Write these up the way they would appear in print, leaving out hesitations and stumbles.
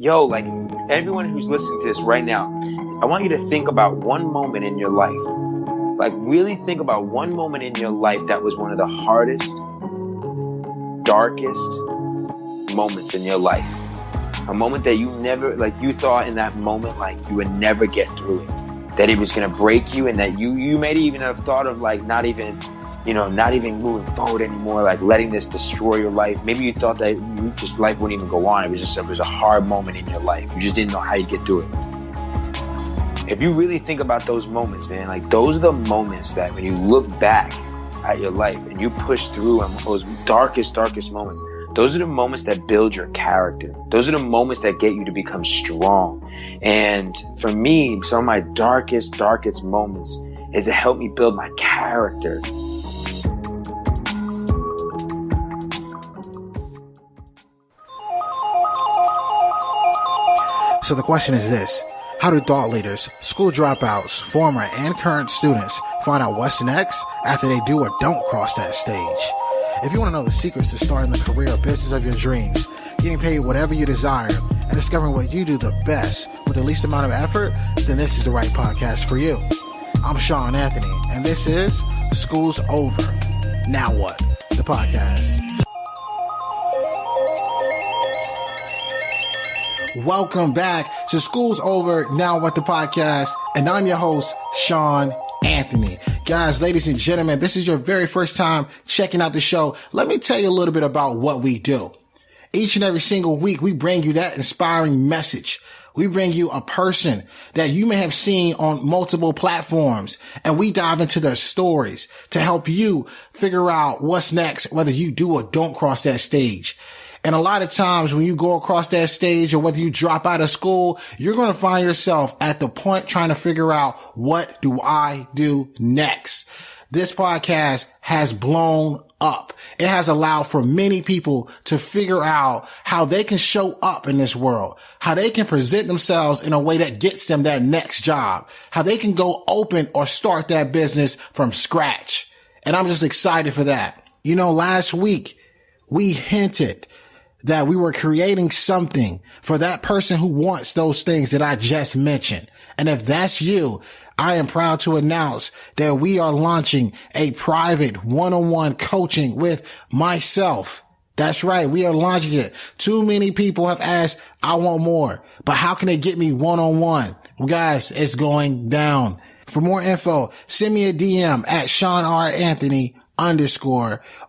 yo, like everyone who's listening to this right now, I want you to think about one moment in your life. Like really think about one moment in your life that was one of the hardest, darkest moments in your life. A moment that you never, like you thought in that moment, like you would never get through it. That it was going to break you, and that you may even have thought of like not even moving forward anymore, like letting this destroy your life. Maybe you thought that life wouldn't even go on. It was a hard moment in your life. You just didn't know how you get through it. If you really think about those moments, man, like those are the moments that when you look back at your life and you push through those darkest moments, those are the moments that build your character. Those are the moments that get you to become strong. And for me, some of my darkest moments is to help me build my character. So the question is this: how do thought leaders, school dropouts, former and current students find out what's next after they do or don't cross that stage? If you want to know the secrets to starting the career or business of your dreams, getting paid whatever you desire, and discovering what you do the best with the least amount of effort, then this is the right podcast for you. I'm Shawn Anthony, and this is School's Over. Now What? The podcast. Welcome back to School's Over, Now What? The podcast, and I'm your host, Shawn Anthony. Guys, ladies and gentlemen, this is your very first time checking out the show. Let me tell you a little bit about what we do. Each and every single week, we bring you that inspiring message. We bring you a person that you may have seen on multiple platforms, and we dive into their stories to help you figure out what's next, whether you do or don't cross that stage. And a lot of times when you go across that stage, or whether you drop out of school, you're going to find yourself at the point trying to figure out, what do I do next? This podcast has blown up. It has allowed for many people to figure out how they can show up in this world, how they can present themselves in a way that gets them that next job, how they can go open or start that business from scratch. And I'm just excited for that. You know, last week we hinted that we were creating something for that person who wants those things that I just mentioned. And if that's you, I am proud to announce that we are launching a private one-on-one coaching with myself. That's right. We are launching it. Too many people have asked, I want more, but how can they get me one-on-one? Well, guys, it's going down. For more info, send me a DM at ShawnRAnthony_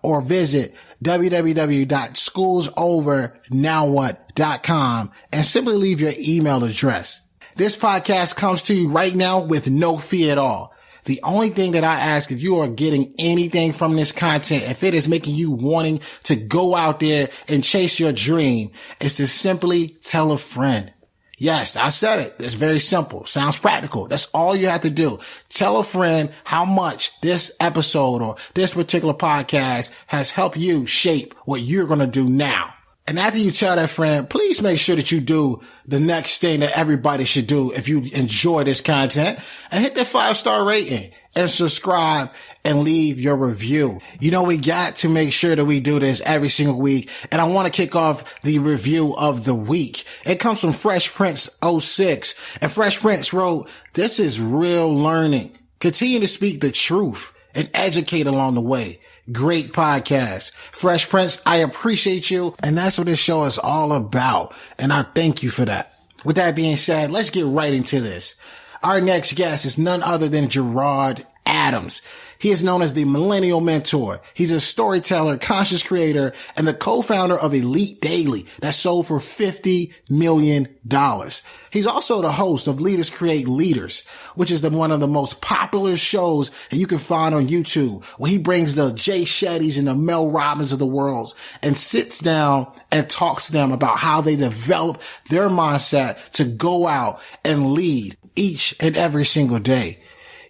or visit www.schoolsovernowwhat.com and simply leave your email address. This podcast comes to you right now with no fee at all. The only thing that I ask, if you are getting anything from this content, if it is making you wanting to go out there and chase your dream, is to simply tell a friend. Yes, I said it. It's very simple. Sounds practical. That's all you have to do. Tell a friend how much this episode or this particular podcast has helped you shape what you're going to do now. And after you tell that friend, please make sure that you do the next thing that everybody should do if you enjoy this content, and hit that 5-star rating and subscribe and leave your review. You know, we got to make sure that we do this every single week. And I want to kick off the review of the week. It comes from Fresh Prince 06. And Fresh Prince wrote, "This is real learning. Continue to speak the truth and educate along the way. Great podcast." Fresh Prince, I appreciate you. And that's what this show is all about. And I thank you for that. With that being said, let's get right into this. Our next guest is none other than Gerard Adams. He is known as the Millennial Mentor. He's a storyteller, conscious creator, and the co-founder of Elite Daily that sold for $50 million. He's also the host of Leaders Create Leaders, which is one of the most popular shows that you can find on YouTube, where he brings the Jay Shettys and the Mel Robbins of the world and sits down and talks to them about how they develop their mindset to go out and lead each and every single day.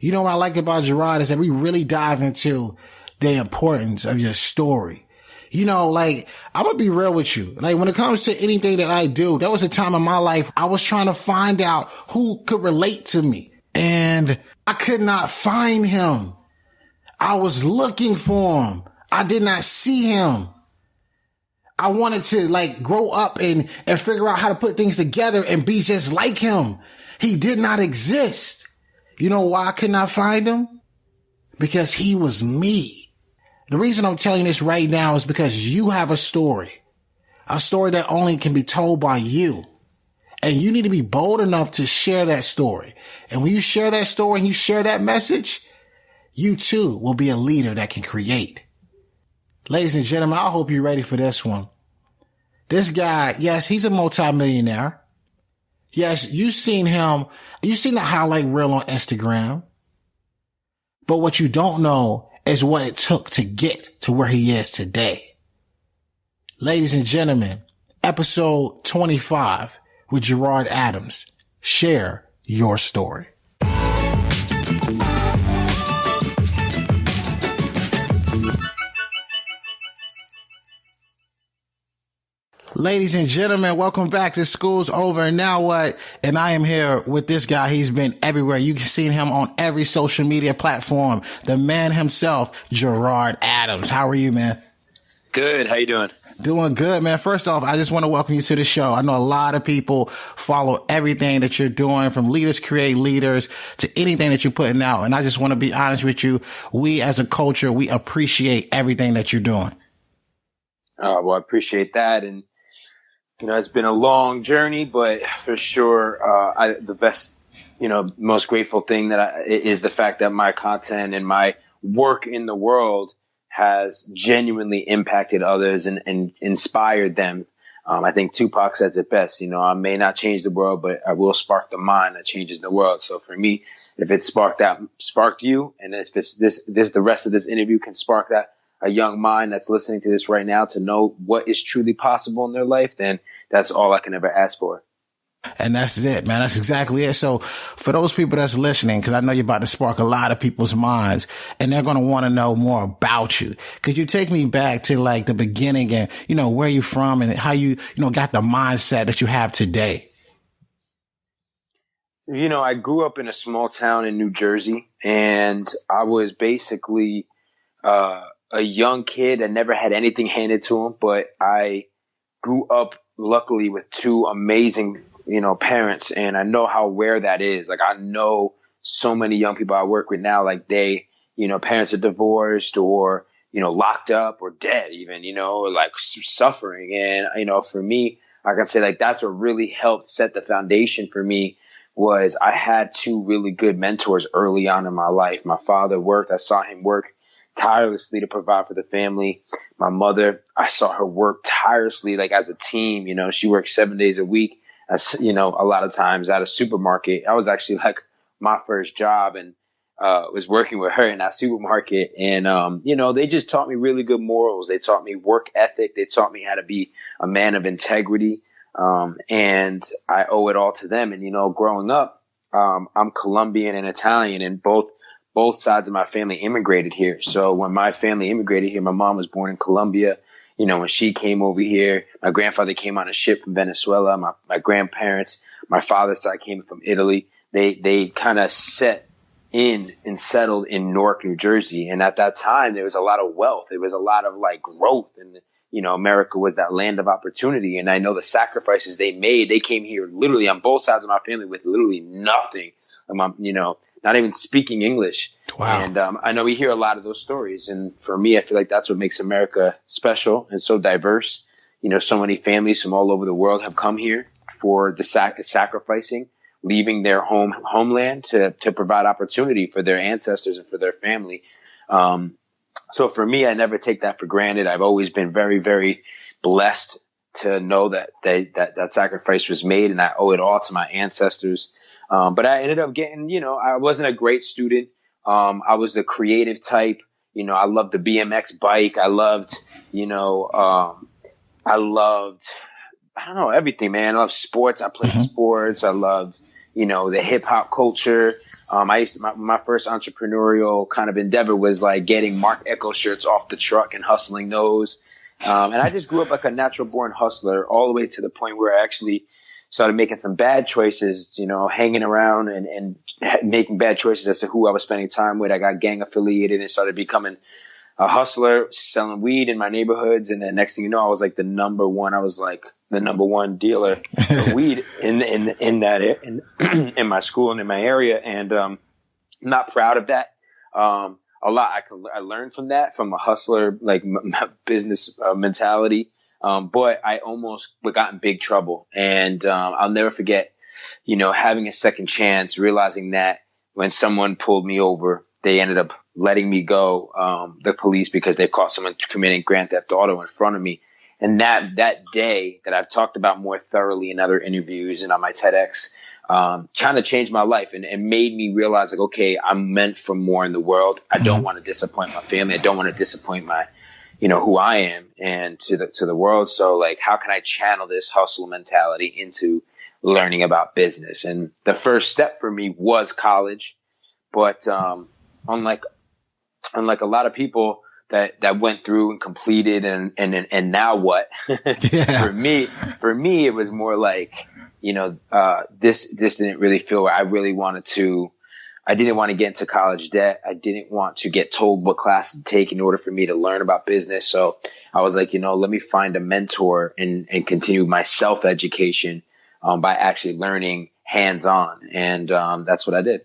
You know what I like about Gerard is that we really dive into the importance of your story. You know, like, I'm gonna be real with you. Like, when it comes to anything that I do, there was a time in my life I was trying to find out who could relate to me, and I could not find him. I was looking for him. I did not see him. I wanted to like grow up and figure out how to put things together and be just like him. He did not exist. You know why I could not find him? Because he was me. The reason I'm telling you this right now is because you have a story that only can be told by you. And you need to be bold enough to share that story. And when you share that story and you share that message, you too will be a leader that can create. Ladies and gentlemen, I hope you're ready for this one. This guy, yes, he's a multimillionaire. Yes, you've seen the highlight reel on Instagram. But what you don't know is what it took to get to where he is today. Ladies and gentlemen, episode 25 with Gerard Adams. Share your story. Ladies and gentlemen, welcome back to School's Over and Now What? And I am here with this guy. He's been everywhere. You've seen him on every social media platform. The man himself, Gerard Adams. How are you, man? Good. How you doing? Doing good, man. First off, I just want to welcome you to the show. I know a lot of people follow everything that you're doing, from Leaders Create Leaders to anything that you're putting out. And I just want to be honest with you. We as a culture, we appreciate everything that you're doing. Well, I appreciate that. And it's been a long journey, but for sure, the best, most grateful thing is the fact that my content and my work in the world has genuinely impacted others and inspired them. I think Tupac says it best, I may not change the world, but I will spark the mind that changes the world. So for me, if it sparked you, and if the rest of this interview can spark that, a young mind that's listening to this right now to know what is truly possible in their life, then that's all I can ever ask for. And that's it, man. That's exactly it. So for those people that's listening, because I know you're about to spark a lot of people's minds and they're going to want to know more about you. Could you take me back to like the beginning and, where you're from and how you, got the mindset that you have today? I grew up in a small town in New Jersey, and I was basically a young kid that never had anything handed to him, but I grew up luckily with two amazing, parents, and I know how rare that is. Like, I know so many young people I work with now, like parents are divorced or, locked up or dead even, like suffering. And, for me, I can say like that's what really helped set the foundation for me was I had two really good mentors early on in my life. My father worked. I saw him work tirelessly to provide for the family. My mother, I saw her work tirelessly, like as a team. She worked 7 days a week. As a lot of times at a supermarket. I was actually like my first job, and was working with her in that supermarket. And they just taught me really good morals. They taught me work ethic. They taught me how to be a man of integrity. And I owe it all to them. And growing up, I'm Colombian and Italian, and both sides of my family immigrated here. So when my family immigrated here, my mom was born in Colombia. When she came over here, my grandfather came on a ship from Venezuela. My grandparents, my father's side came from Italy. They kind of set in and settled in Newark, New Jersey. And at that time, there was a lot of wealth. There was a lot of like growth. And, America was that land of opportunity. And I know the sacrifices they made. They came here literally on both sides of my family with literally nothing. Not even speaking English. Wow. And I know we hear a lot of those stories. And for me, I feel like that's what makes America special and so diverse. So many families from all over the world have come here for the sacrificing, leaving their homeland to provide opportunity for their ancestors and for their family. So for me, I never take that for granted. I've always been very, very blessed to know that that sacrifice was made, and I owe it all to my ancestors. But I ended up getting, I wasn't a great student. I was the creative type. I loved the BMX bike. I loved, everything, man. I loved sports. I played sports. I loved, the hip hop culture. My first entrepreneurial kind of endeavor was like getting Mark Echo shirts off the truck and hustling those. And I just grew up like a natural born hustler all the way to the point where I actually started making some bad choices, hanging around and making bad choices as to who I was spending time with. I got gang affiliated and started becoming a hustler selling weed in my neighborhoods. And then next thing you know, I was like the number one dealer of weed in my school and in my area. And, I'm not proud of that. A lot I learned from that, from a hustler, like business mentality. But I almost got in big trouble. And, I'll never forget, having a second chance, realizing that when someone pulled me over, they ended up letting me go, the police, because they caught someone committing grand theft auto in front of me. And that day that I've talked about more thoroughly in other interviews and on my TEDx, trying to change my life and made me realize, like, okay, I'm meant for more in the world. I don't want to disappoint my family. I don't want to disappoint my, who I am and to the world. So like, how can I channel this hustle mentality into learning about business? And the first step for me was college. But, unlike a lot of people that went through and completed and now what? Yeah. For me, it was more like, this didn't really feel where I really wanted to. I didn't want to get into college debt. I didn't want to get told what class to take in order for me to learn about business. So I was like, let me find a mentor and continue my self-education, by actually learning hands-on. And, that's what I did.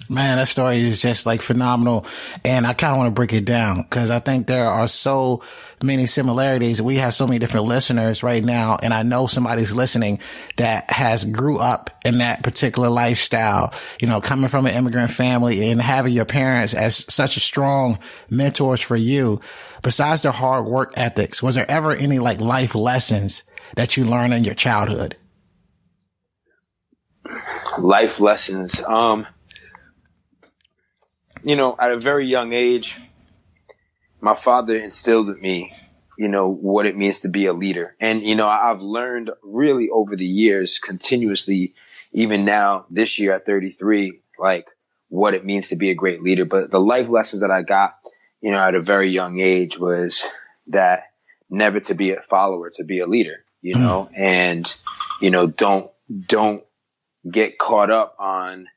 Man, that story is just like phenomenal. And I kind of want to break it down because I think there are so many similarities. We have so many different listeners right now. And I know somebody's listening that has grew up in that particular lifestyle, coming from an immigrant family and having your parents as such a strong mentors for you. Besides their hard work ethics, was there ever any like life lessons that you learned in your childhood? Life lessons. At a very young age, my father instilled in me, what it means to be a leader. And, I've learned really over the years continuously, even now this year at 33, like what it means to be a great leader. But the life lessons that I got, at a very young age was that never to be a follower, to be a leader, and, don't get caught up on,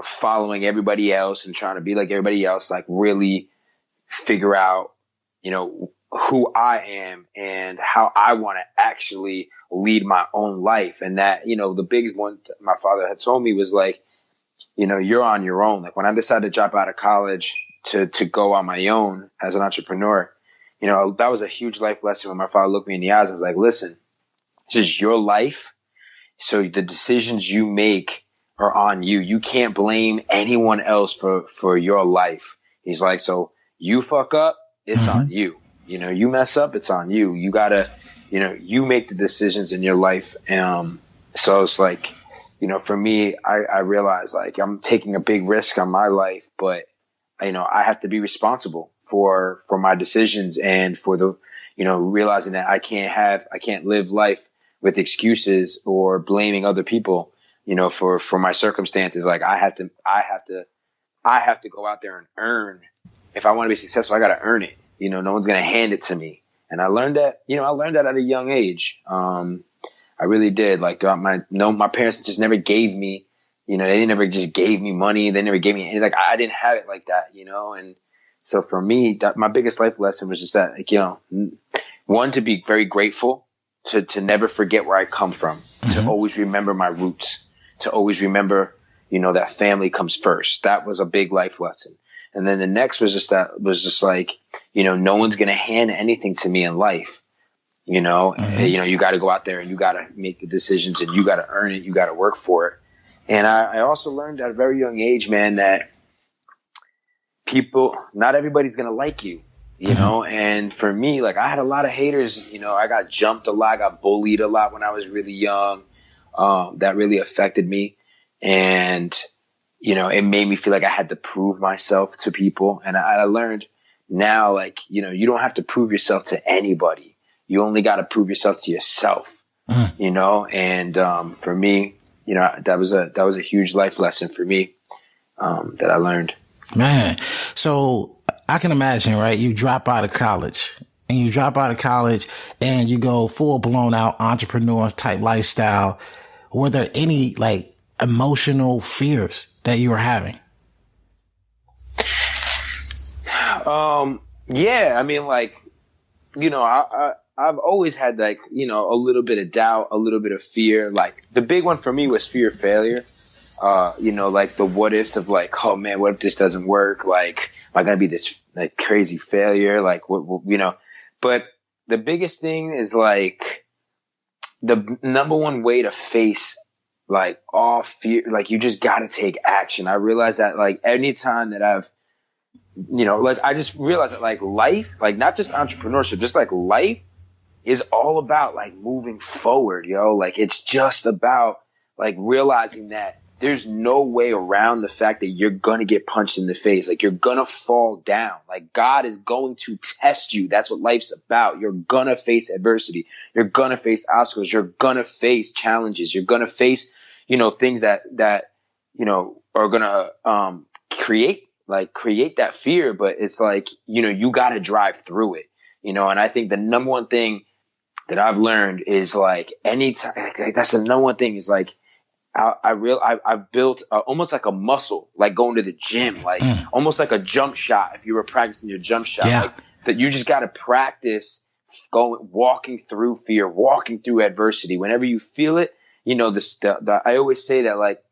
following everybody else and trying to be like everybody else, like really figure out, who I am and how I want to actually lead my own life. And that, the biggest one my father had told me was like, you're on your own. Like when I decided to drop out of college to go on my own as an entrepreneur, that was a huge life lesson when my father looked me in the eyes and was like, listen, this is your life. So the decisions you make are on you. You can't blame anyone else for your life. He's like, so you fuck up, it's on you. You mess up, it's on you. You gotta, you make the decisions in your life. So it's like, for me, I realize like I'm taking a big risk on my life, but I have to be responsible for my decisions and for the, realizing that I can't live life with excuses or blaming other people, for my circumstances. Like I have to go out there and earn. If I want to be successful, I got to earn it. No one's going to hand it to me. And I learned that, at a young age. I really did. Like throughout my parents just never gave me, they never just gave me money. They never gave me anything. Like I didn't have it like that, and so for me, my biggest life lesson was just that, like, one, to be very grateful, to never forget where I come from, to always remember my roots, to always remember, that family comes first. That was a big life lesson. And then the next was just like, no one's going to hand anything to me in life. You got to go out there and you got to make the decisions and you got to earn it. You got to work for it. And I also learned at a very young age, man, that not everybody's going to like you. And for me, like I had a lot of haters, I got jumped a lot, I got bullied a lot when I was really young. That really affected me. And, it made me feel like I had to prove myself to people. And I learned now, like, you don't have to prove yourself to anybody. You only got to prove yourself to yourself, and, for me, that was a huge life lesson for me, that I learned. Man. So I can imagine, right? You drop out of college and you go full blown out entrepreneur type lifestyle. Were there any like emotional fears that you were having? Yeah, I mean, like, I've always had like, a little bit of doubt, a little bit of fear. Like the big one for me was fear of failure. Like the what ifs of like, oh man, what if this doesn't work? Like, am I gonna be this like crazy failure? Like, what. But the biggest thing is like the number one way to face like all fear, like you just gotta take action. I realized that like anytime that I've, like I just realized that like life, like not just entrepreneurship, just like life is all about like moving forward, yo. Like it's just about like realizing that there's no way around the fact that you're going to get punched in the face. Like you're going to fall down. Like God is going to test you. That's what life's about. You're going to face adversity. You're going to face obstacles. You're going to face challenges. You're going to face, things that are going to create that fear. But it's like, you got to drive through it, and I think the number one thing that I've learned is like anytime, like that's the number one thing is like, I've built almost like a muscle, like going to the gym, like almost like a jump shot. If you were practicing your jump shot, like that, you just got to practice walking through fear, walking through adversity. Whenever you feel it, I always say that, like,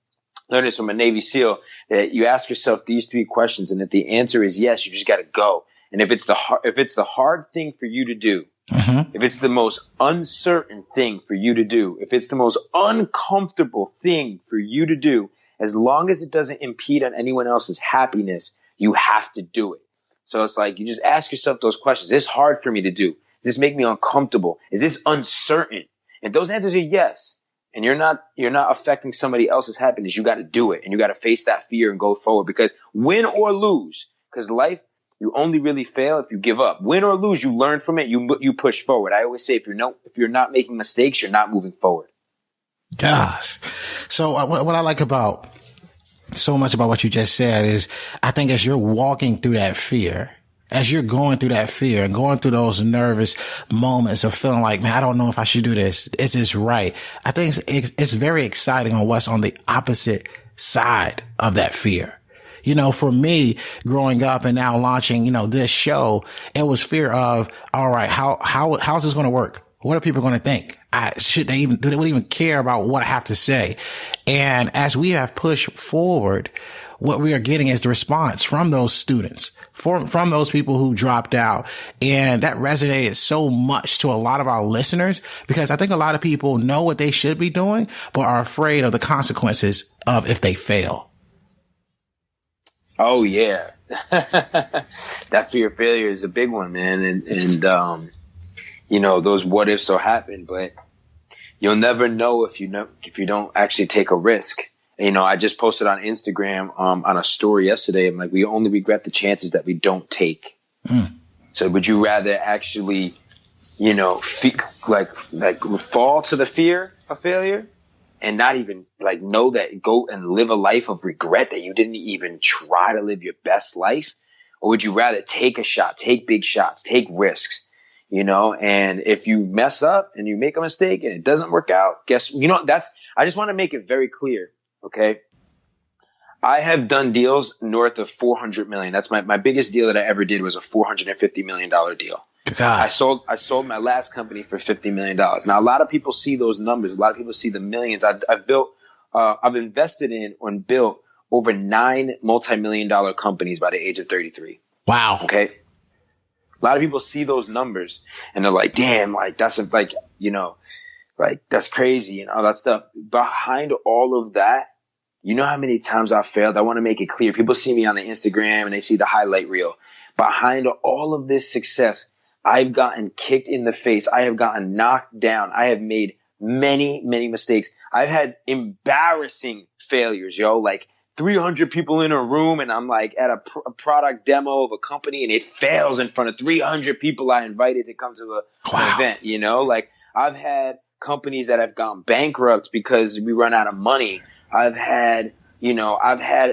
learned this from a Navy SEAL, that you ask yourself these three questions, and if the answer is yes, you just got to go. And if it's the hard thing for you to do, if it's the most uncertain thing for you to do, if it's the most uncomfortable thing for you to do, as long as it doesn't impede on anyone else's happiness, you have to do it. So it's like you just ask yourself those questions. Is this hard for me to do? Does this make me uncomfortable? Is this uncertain? And those answers are yes. And you're not affecting somebody else's happiness. You got to do it, and you got to face that fear and go forward, because win or lose, because life, you only really fail if you give up. Win or lose, you learn from it. You push forward. I always say, if you're not making mistakes, you're not moving forward. Gosh. So what I like so much about what you just said is, I think as you're walking through that fear, as you're going through that fear and going through those nervous moments of feeling like, man, I don't know if I should do this. Is this right? I think it's very exciting on what's on the opposite side of that fear. For me, growing up and now launching, this show, it was fear of, all right, how's this going to work? What are people going to think? Do they even care about what I have to say? And as we have pushed forward, what we are getting is the response from those students, from those people who dropped out. And that resonated so much to a lot of our listeners, because I think a lot of people know what they should be doing, but are afraid of the consequences of if they fail. Oh yeah. That fear of failure is a big one, man. And those what ifs will happen, but you'll never know if you don't actually take a risk. I just posted on Instagram, on a story yesterday. I'm like, we only regret the chances that we don't take. So would you rather actually, fall to the fear of failure and not even like know that, go and live a life of regret that you didn't even try to live your best life? Or would you rather take a shot, take big shots, take risks, and if you mess up and you make a mistake and it doesn't work out, I just want to make it very clear. Okay. I have done deals north of 400 million. That's my biggest deal that I ever did was a $450 million deal. God. I sold my last company for $50 million. Now, a lot of people see those numbers. A lot of people see the millions. I've invested in and built over 9 multi-million-dollar companies by the age of 33. Wow. Okay. A lot of people see those numbers and they're like, damn, like that's like that's crazy and all that stuff. Behind all of that, you know how many times I've failed? I want to make it clear. People see me on the Instagram and they see the highlight reel. Behind all of this success, I've gotten kicked in the face. I have gotten knocked down. I have made many, many mistakes. I've had embarrassing failures, like 300 people in a room and I'm like at a product demo of a company and it fails in front of 300 people I invited to come to an event, like I've had companies that have gone bankrupt because we run out of money. I've had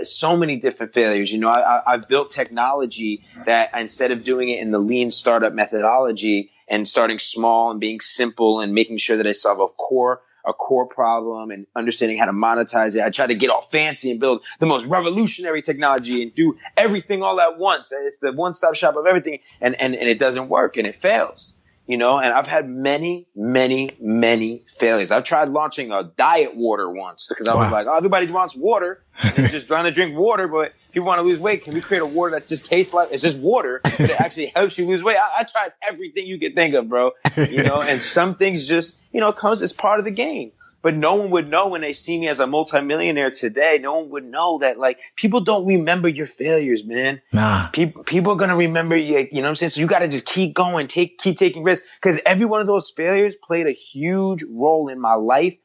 so many different failures. I've built technology that instead of doing it in the lean startup methodology and starting small and being simple and making sure that I solve a a core problem and understanding how to monetize it. I tried to get all fancy and build the most revolutionary technology and do everything all at once. It's the one-stop shop of everything. And it doesn't work and it fails. And I've had many, many, many failures. I've tried launching a diet water once because I was like, oh, everybody wants water. They're just trying to drink water, but people want to lose weight. Can we create a water that just tastes like it's just water, but it actually helps you lose weight? I tried everything you could think of, bro. And some things just, comes as part of the game. But no one would know when they see me as a multimillionaire today. No one would know that, like, people don't remember your failures, man. Nah. People are going to remember you, you know what I'm saying? So you got to just keep going, keep taking risks. Because every one of those failures played a huge role in my life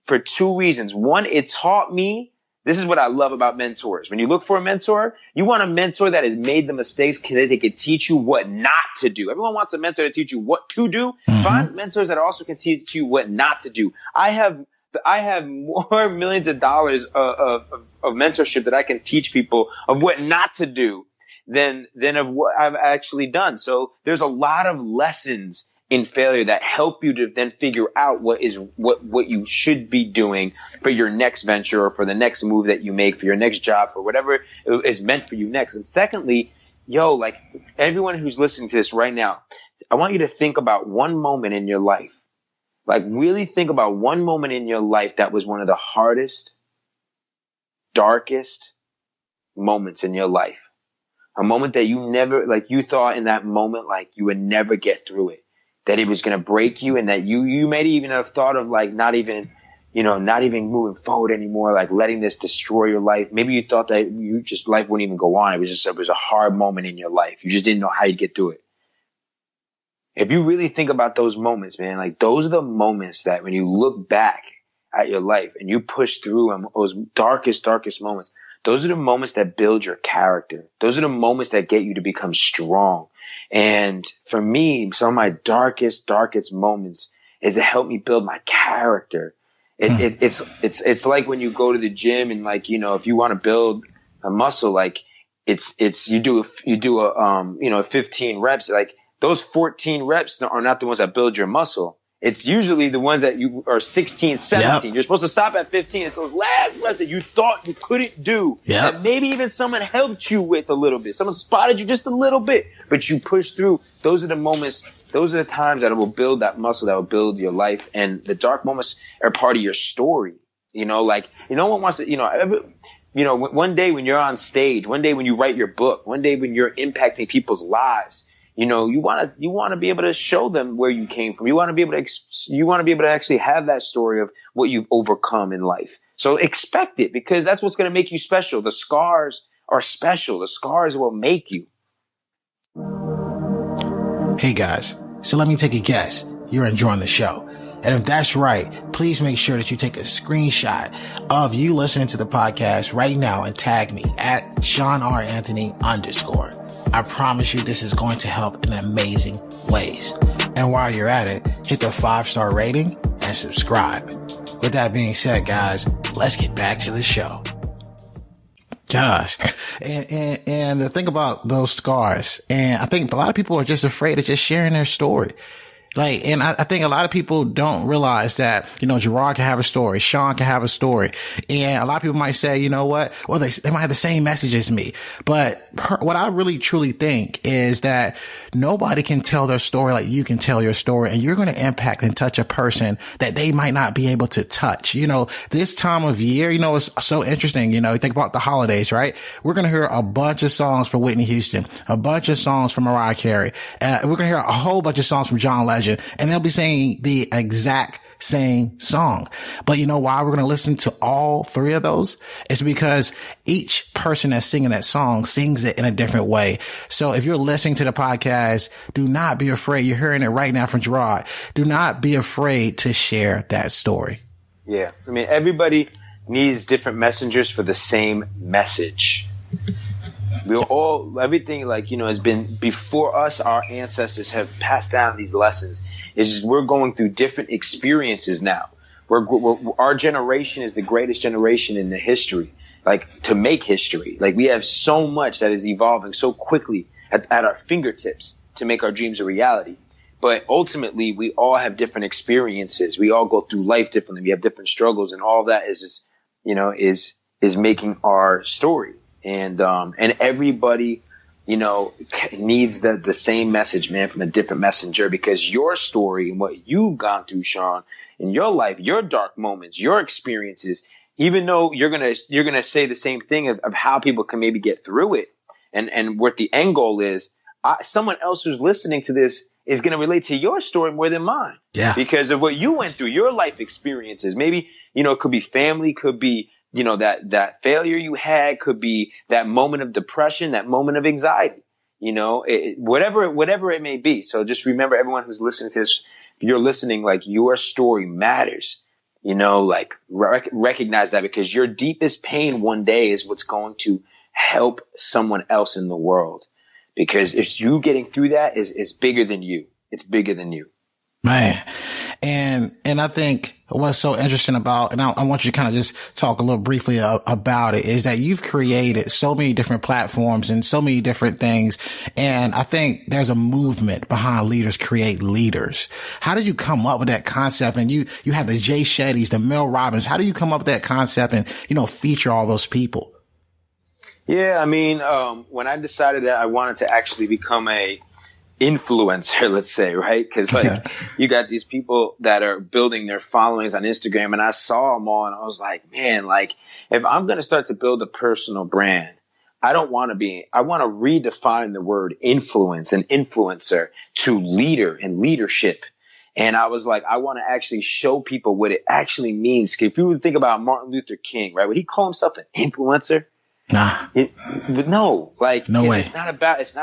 for two reasons. One, it taught me, this is what I love about mentors. When you look for a mentor, you want a mentor that has made the mistakes because they can teach you what not to do. Everyone wants a mentor to teach you what to do. Mm-hmm. Find mentors that also can teach you what not to do. I have more millions of dollars of mentorship that I can teach people of what not to do than of what I've actually done. So there's a lot of lessons in failure that help you to then figure out what you should be doing for your next venture or for the next move that you make, for your next job, for whatever is meant for you next. And secondly, like everyone who's listening to this right now, I want you to think about one moment in your life. Like really think about one moment in your life that was one of the hardest, darkest moments in your life. A moment that you never, like you thought in that moment, like you would never get through it. That it was going to break you and that you may even have thought of like not even moving forward anymore, like letting this destroy your life. Maybe you thought that life wouldn't even go on. It was a hard moment in your life. You just didn't know how you'd get through it. If you really think about those moments, man, like those are the moments that when you look back at your life and you push through them, those darkest moments, those are the moments that build your character. Those are the moments that get you to become strong. And for me, some of my darkest moments is it helped me build my character. It's like when you go to the gym and like, if you want to build a muscle, like you do a 15 reps, like those 14 reps are not the ones that build your muscle. It's usually the ones that you are 16, 17. Yep. You're supposed to stop at 15. It's those last reps that you thought you couldn't do. Yep. That maybe even someone helped you with a little bit. Someone spotted you just a little bit, but you pushed through. Those are the moments. Those are the times that it will build that muscle, that will build your life. And the dark moments are part of your story. Like no one wants to, one day when you're on stage, one day when you write your book, one day when you're impacting people's lives, you want to be able to show them where you came from. You want to be able to actually have that story of what you've overcome in life. So expect it because that's what's going to make you special. The scars are special. The scars will make you. Hey guys, so let me take a guess. You're enjoying the show. And if that's right, please make sure that you take a screenshot of you listening to the podcast right now and tag me at Shawn R. Anthony _. I promise you this is going to help in amazing ways. And while you're at it, hit the 5-star rating and subscribe. With that being said, guys, let's get back to the show. Gosh. And the thing about those scars, and I think a lot of people are just afraid of just sharing their story. And I think a lot of people don't realize that, Gerard can have a story. Shawn can have a story. And a lot of people might say, you know what? Well, they might have the same message as me. But what I really truly think is that nobody can tell their story like you can tell your story. And you're going to impact and touch a person that they might not be able to touch. This time of year, it's so interesting. Think about the holidays, right? We're going to hear a bunch of songs from Whitney Houston, a bunch of songs from Mariah Carey. We're going to hear a whole bunch of songs from John Legend. And they'll be saying the exact same song. But you know why we're going to listen to all three of those? It's because each person that's singing that song sings it in a different way. So if you're listening to the podcast, do not be afraid. You're hearing it right now from Gerard. Do not be afraid to share that story. Yeah. I mean, everybody needs different messengers for the same message. Everything has been before us. Our ancestors have passed down these lessons. It's just we're going through different experiences now. Our generation is the greatest generation in the history, to make history. We have so much that is evolving so quickly at our fingertips to make our dreams a reality. But ultimately, we all have different experiences. We all go through life differently. We have different struggles, and all that is just, is making our story. And everybody, needs the same message, man, from a different messenger, because your story and what you've gone through, Shawn, in your life, your dark moments, your experiences, even though you're gonna say the same thing of how people can maybe get through it, and what the end goal is, someone else who's listening to this is going to relate to your story more than mine. Yeah. Because of what you went through, your life experiences. Maybe, it could be family, could be, that failure you had, could be that moment of depression, that moment of anxiety, whatever it may be. So just remember, everyone who's listening to this, if you're listening, like, your story matters, recognize that, because your deepest pain one day is what's going to help someone else in the world. Because if you getting through that is bigger than you. It's bigger than you. Man. And I think what's so interesting about, and I want you to kind of just talk a little briefly about it, is that you've created so many different platforms and so many different things. And I think there's a movement behind Leaders Create Leaders. How did you come up with that concept? And you have the Jay Shettys, the Mel Robbins. How do you come up with that concept and, feature all those people? Yeah, I mean, when I decided that I wanted to actually become a influencer, let's say, right? Because you got these people that are building their followings on Instagram, and I saw them all, and I was like, man, if I'm going to start to build a personal brand, I want to redefine the word influence and influencer to leader and leadership. And I was like, I want to actually show people what it actually means. If you would think about Martin Luther King, right? Would he call himself an influencer? Nah. No way. It's not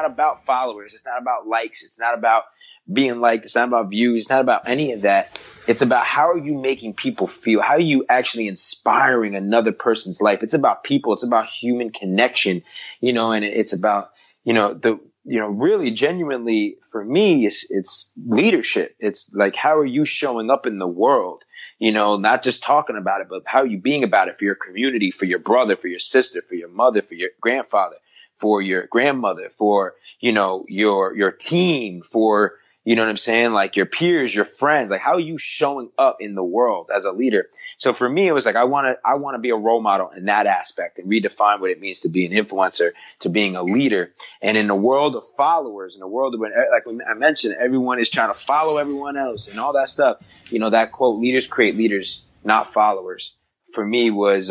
about followers. It's not about likes. It's not about being liked. It's not about views. It's not about any of that. It's about, how are you making people feel? How are you actually inspiring another person's life? It's about people. It's about human connection, and it's about, really genuinely, for me, it's leadership. It's like, how are you showing up in the world? Not just talking about it, but how are you being about it for your community, for your brother, for your sister, for your mother, for your grandfather, for your grandmother, for, your team, for, what I'm saying? Like, your peers, your friends, like, how are you showing up in the world as a leader? So for me, it was like, I want to be a role model in that aspect and redefine what it means to be an influencer, to being a leader. And in the world of followers, in the world of, like I mentioned, everyone is trying to follow everyone else and all that stuff. That quote, "Leaders create leaders, not followers," for me was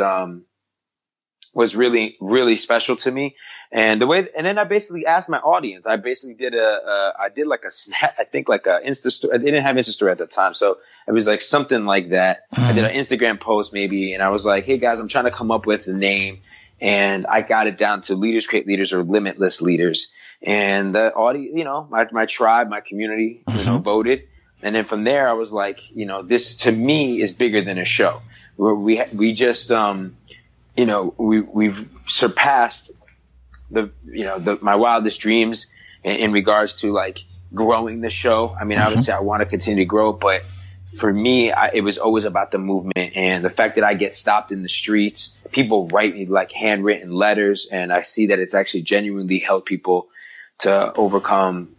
really, really special to me. And then I basically asked my audience. I basically did like a snap, I think like a Insta story. I didn't have Insta story at the time, so it was like something like that. I did an Instagram post maybe, and I was like, "Hey guys, I'm trying to come up with a name," and I got it down to "Leaders Create Leaders" or "Limitless Leaders." And the audience, my tribe, my community, voted. And then from there, I was like, this to me is bigger than a show. We just, we've surpassed my wildest dreams in regards to like growing the show. I mean, obviously I want to continue to grow, but for me, it was always about the movement, and the fact that I get stopped in the streets, people write me like handwritten letters, and I see that it's actually genuinely helped people to overcome,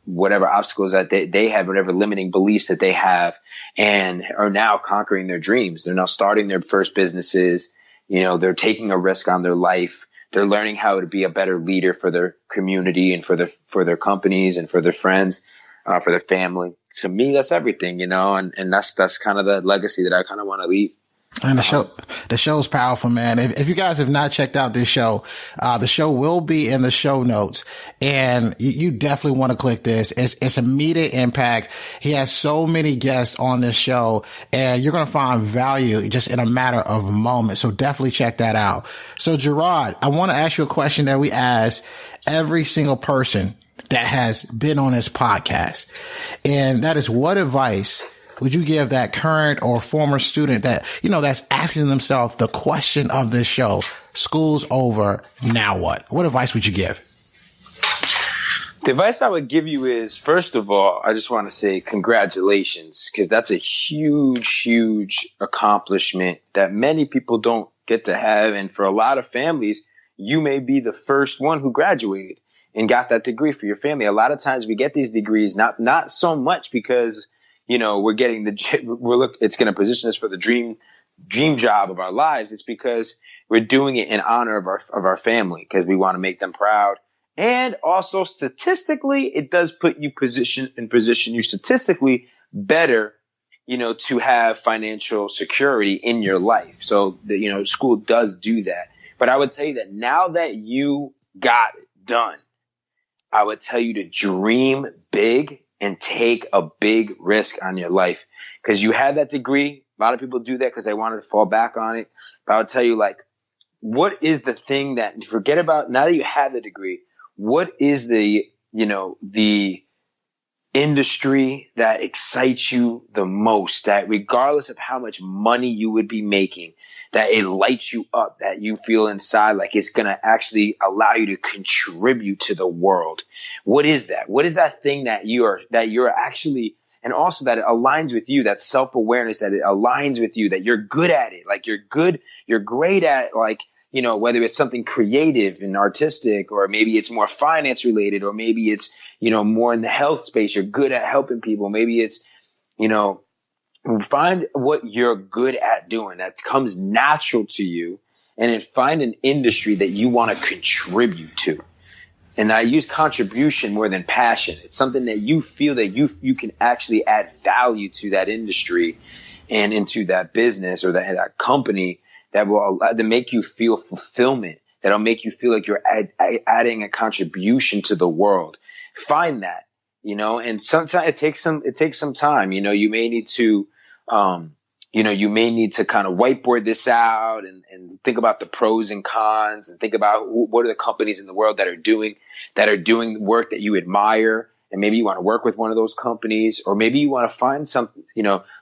whatever obstacles that they have, whatever limiting beliefs that they have, and are now conquering their dreams. They're now starting their first businesses. They're taking a risk on their life. They're learning how to be a better leader for their community and for their companies and for their friends, for their family. To me, that's everything, and that's kind of the legacy that I kind of want to leave. And the show's powerful, man. If you guys have not checked out this show, the show will be in the show notes, and you definitely want to click this. It's immediate impact. He has so many guests on this show, and you're going to find value just in a matter of moments. So definitely check that out. So Gerard, I want to ask you a question that we ask every single person that has been on this podcast. And that is, what advice would you give that current or former student that, that's asking themselves the question of this show? School's over. Now what? What advice would you give? The advice I would give you is, first of all, I just want to say congratulations, because that's a huge, huge accomplishment that many people don't get to have. And for a lot of families, you may be the first one who graduated. and got that degree for your family. A lot of times we get these degrees, not so much because, we're getting it's going to position us for the dream job of our lives. It's because we're doing it in honor of our family, because we want to make them proud. And also statistically, it does put you position you statistically better, to have financial security in your life. So school does do that. But I would tell you that now that you got it done, I would tell you to dream big and take a big risk on your life, because you had that degree. A lot of people do that because they wanted to fall back on it. But I would tell you, what is the thing that you forget about now that you have the degree? What is the industry that excites you the most, that regardless of how much money you would be making, that it lights you up, that you feel inside like it's going to actually allow you to contribute to the world? What is that? What is that thing that you're actually, and also that it aligns with you, that self-awareness, that it aligns with you, that you're good at it, you're great at, whether it's something creative and artistic, or maybe it's more finance related, or maybe it's, more in the health space. You're good at helping people. Maybe it's, find what you're good at doing that comes natural to you, and then find an industry that you want to contribute to. And I use contribution more than passion. It's something that you feel that you can actually add value to that industry and into that business or that company, that will allow to make you feel fulfillment, that'll make you feel like you're adding a contribution to the world. Find that, and sometimes it takes some time. You may need to, kind of whiteboard this out and think about the pros and cons, and think about what are the companies in the world that are doing work that you admire. And maybe you want to work with one of those companies, or maybe you want to find something,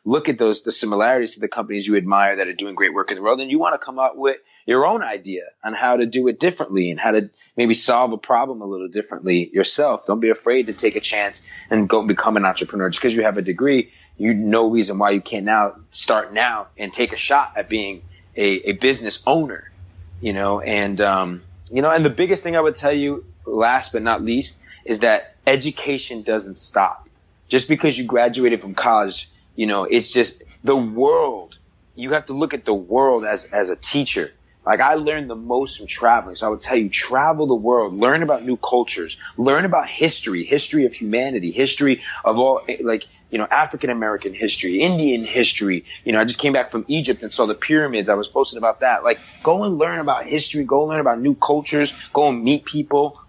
look at the similarities to the companies you admire that are doing great work in the world. And you want to come up with your own idea on how to do it differently and how to maybe solve a problem a little differently yourself. Don't be afraid to take a chance and go become an entrepreneur. Just because you have a degree, no reason why you can't start now and take a shot at being a business owner, and the biggest thing I would tell you, last but not least, is that education doesn't stop. Just because you graduated from college, it's just the world. You have to look at the world as a teacher. I learned the most from traveling. So I would tell you, travel the world, learn about new cultures, learn about history of humanity, history of all, African-American history, Indian history. I just came back from Egypt and saw the pyramids. I was posting about that. Go and learn about history, go learn about new cultures, go and meet people,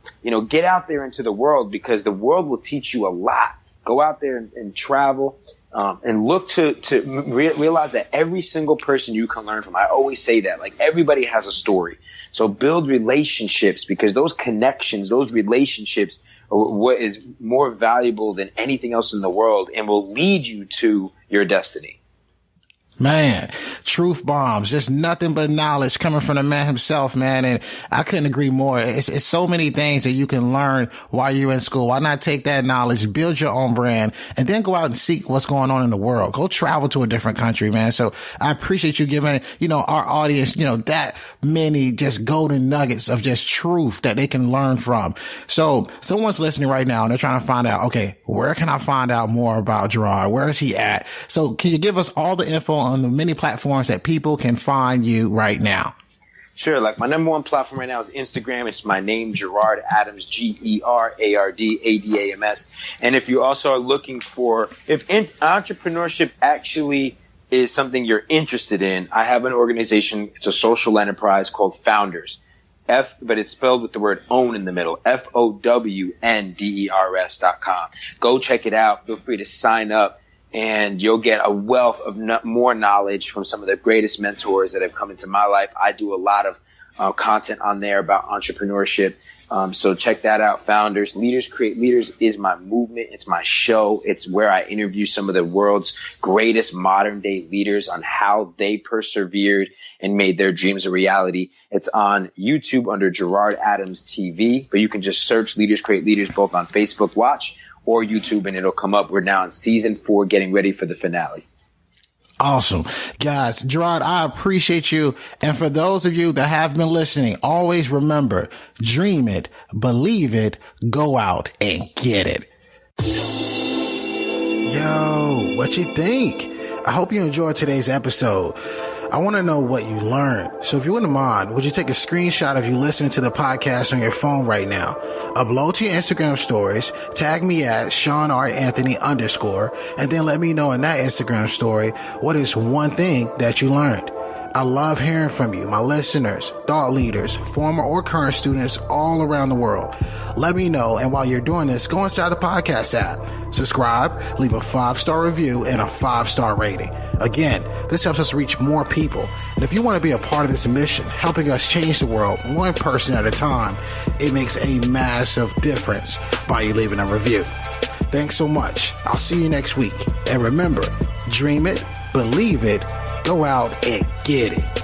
get out there into the world, because the world will teach you a lot. Go out there and travel, and look to realize that every single person you can learn from. I always say that, everybody has a story. So build relationships, because those connections, those relationships are what is more valuable than anything else in the world, and will lead you to your destiny. Man, truth bombs. Just nothing but knowledge coming from the man himself, man. And I couldn't agree more. It's so many things that you can learn while you're in school. Why not take that knowledge, build your own brand, and then go out and seek what's going on in the world? Go travel to a different country, man. So I appreciate you giving, our audience, that many just golden nuggets of just truth that they can learn from. So someone's listening right now and they're trying to find out, okay, where can I find out more about Gerard? Where is he at? So can you give us all the info on the many platforms that people can find you right now? Sure. My number one platform right now is Instagram. It's my name, Gerard Adams, GerardAdams. And if you also are looking for, if entrepreneurship actually is something you're interested in, I have an organization. It's a social enterprise called Fownders. But it's spelled with the word own in the middle. FOWNDERS.com. Go check it out. Feel free to sign up, and you'll get a wealth of more knowledge from some of the greatest mentors that have come into my life. I do a lot of content on there about entrepreneurship. So check that out. Fownders. Leaders Create Leaders is my movement. It's my show. It's where I interview some of the world's greatest modern day leaders on how they persevered and made their dreams a reality. It's on YouTube under Gerard Adams TV, but you can just search Leaders Create Leaders both on Facebook Watch or YouTube, and it'll come up. We're now in season 4, getting ready for the finale. Awesome. Guys, Gerard, I appreciate you. And for those of you that have been listening, always remember, dream it, believe it, go out and get it. Yo, what you think? I hope you enjoyed today's episode. I want to know what you learned. So if you wouldn't mind, would you take a screenshot of you listening to the podcast on your phone right now? Upload to your Instagram stories, tag me at Shawn R. Anthony _, and then let me know in that Instagram story what is one thing that you learned. I love hearing from you, my listeners, thought leaders, former or current students all around the world. Let me know, and while you're doing this, go inside the podcast app, subscribe, leave a 5-star review and a 5-star rating. Again, this helps us reach more people. And if you want to be a part of this mission, helping us change the world one person at a time, it makes a massive difference by you leaving a review. Thanks so much. I'll see you next week. And remember, dream it, believe it, go out and get it.